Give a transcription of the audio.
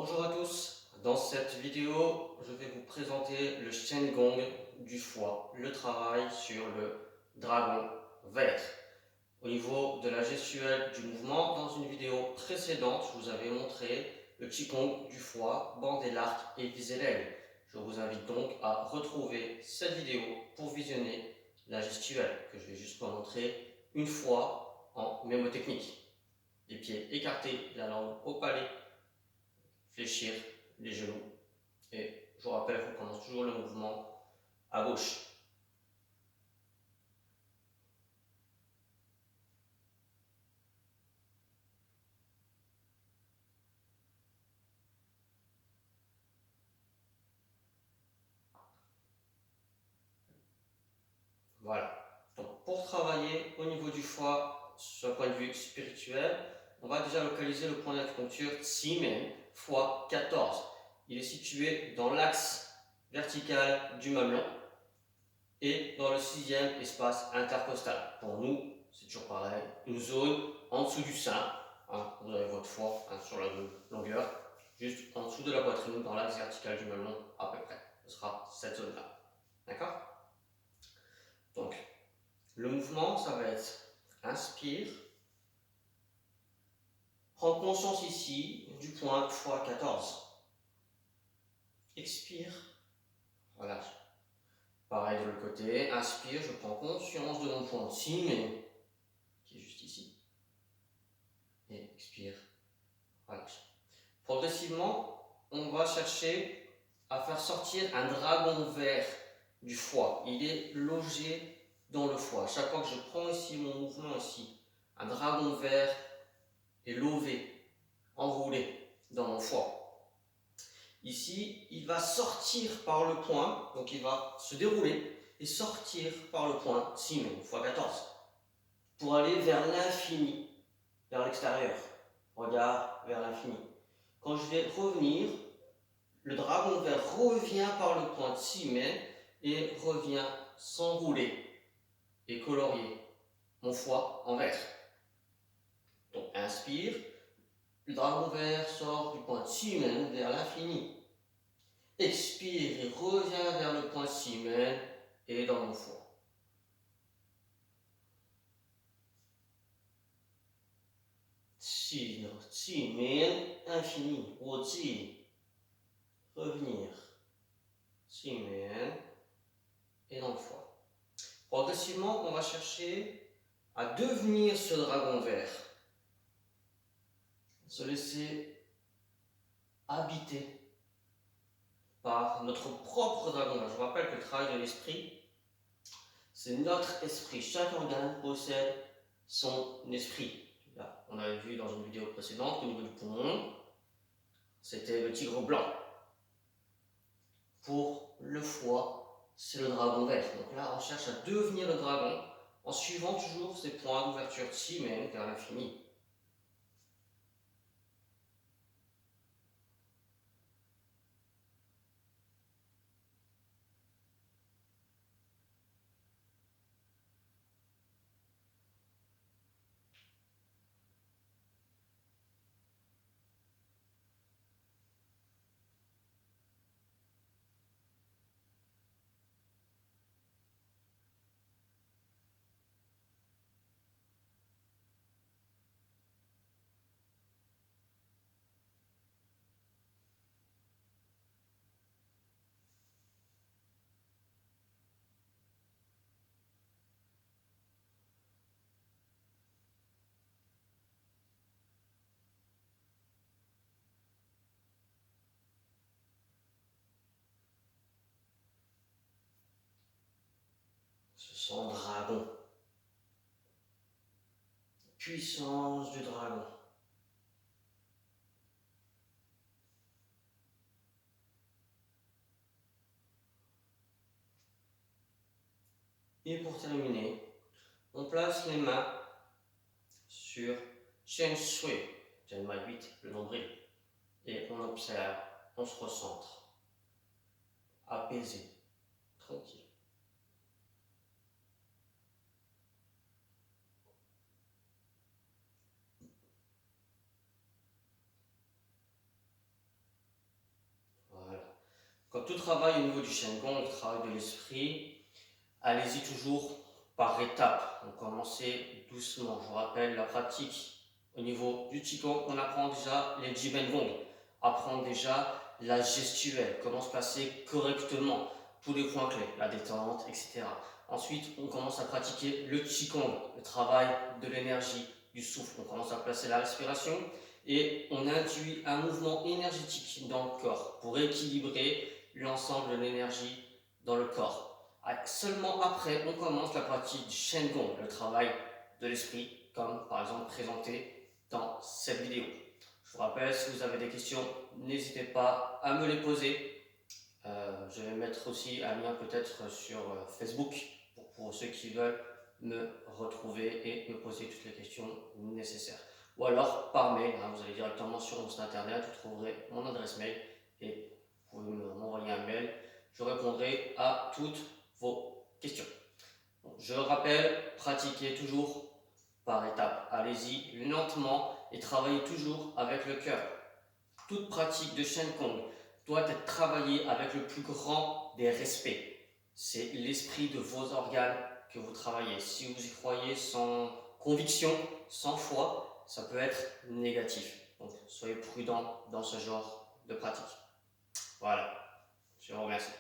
Bonjour à tous, dans cette vidéo, je vais vous présenter le Shen Gong du foie, le travail sur le dragon vert. Au niveau de la gestuelle du mouvement, dans une vidéo précédente, je vous avais montré le Qigong du foie, bander l'arc et viser l'aile. Je vous invite donc à retrouver cette vidéo pour visionner la gestuelle, que je vais juste vous montrer une fois en mémotechnique. Les pieds écartés, la langue au palais, fléchir les genoux. Et je vous rappelle qu'on commence toujours le mouvement à gauche. Voilà. Donc pour travailler au niveau du foie, sur un point de vue spirituel, on va déjà localiser le point d'acupuncture Ximen, foie 14. Il est situé dans l'axe vertical du mamelon et dans le 6e espace intercostal. Pour nous, c'est toujours pareil, une zone en dessous du sein. Vous avez votre foie sur la même longueur, juste en dessous de la poitrine, dans l'axe vertical du mamelon à peu près. Ce sera cette zone-là. D'accord? Donc, le mouvement, ça va être inspire, prends conscience ici du point foie 14. Expire, relâche. Pareil de l'autre côté, inspire, je prends conscience de mon point Ximen, qui est juste ici. Et expire, relâche. Progressivement, on va chercher à faire sortir un dragon vert du foie. Il est logé dans le foie. Chaque fois que je prends ici mon mouvement ici, un dragon vert est lové, enroulé dans mon foie. Ici, il va sortir par le point, donc il va se dérouler et sortir par le point Ximen, foie 14, pour aller vers l'infini, vers l'extérieur. Regard vers l'infini. Quand je vais revenir, le dragon vert revient par le point Ximen et revient s'enrouler et colorier mon foie en vert. Donc inspire, le dragon vert sort du point Ximen vers l'infini. Expire et revient vers le point Ximen et dans mon foie. Ximen, infini, Woji, revenir. Ximen et dans le foie. Progressivement, on va chercher à devenir ce dragon vert. Se laisser habiter par notre propre dragon vert. Je vous rappelle que le travail de l'esprit, c'est notre esprit. Chaque organe possède son esprit. Là, on avait vu dans une vidéo précédente qu'au niveau du poumon, c'était le tigre blanc. Pour le foie, c'est le dragon vert. Donc là, on cherche à devenir le dragon en suivant toujours ces points d'ouverture Ximen vers l'infini. Ce sont dragons. Puissance du dragon. Et pour terminer, on place les mains sur Shen Shui, Janma 8, le nombril. Et on observe, on se recentre, apaisé, tranquille. Donc tout travail au niveau du Shen-Gong, le travail de l'esprit, allez-y toujours par étapes. Donc commencez doucement. Je vous rappelle la pratique au niveau du Qigong, on apprend déjà les Jiben Gong, apprendre déjà la gestuelle, comment se placer correctement, tous les points clés, la détente, etc. Ensuite, on commence à pratiquer le Qigong, le travail de l'énergie, du souffle. On commence à placer la respiration et on induit un mouvement énergétique dans le corps pour équilibrer l'ensemble de l'énergie dans le corps. Seulement après, on commence la pratique du Shen Gong, le travail de l'esprit, comme par exemple présenté dans cette vidéo. Je vous rappelle, si vous avez des questions, n'hésitez pas à me les poser. Je vais mettre aussi un lien peut-être sur Facebook pour ceux qui veulent me retrouver et me poser toutes les questions nécessaires. Ou alors par mail, vous allez directement sur mon site internet, vous trouverez mon adresse mail et vous pouvez m'envoyer un mail. Je répondrai à toutes vos questions. Bon, je rappelle, pratiquez toujours par étapes. Allez-y lentement et travaillez toujours avec le cœur. Toute pratique de Shen Gong doit être travaillée avec le plus grand des respects. C'est l'esprit de vos organes que vous travaillez. Si vous y croyez sans conviction, sans foi, ça peut être négatif. Donc soyez prudent dans ce genre de pratique. Voilà, je vous remercie.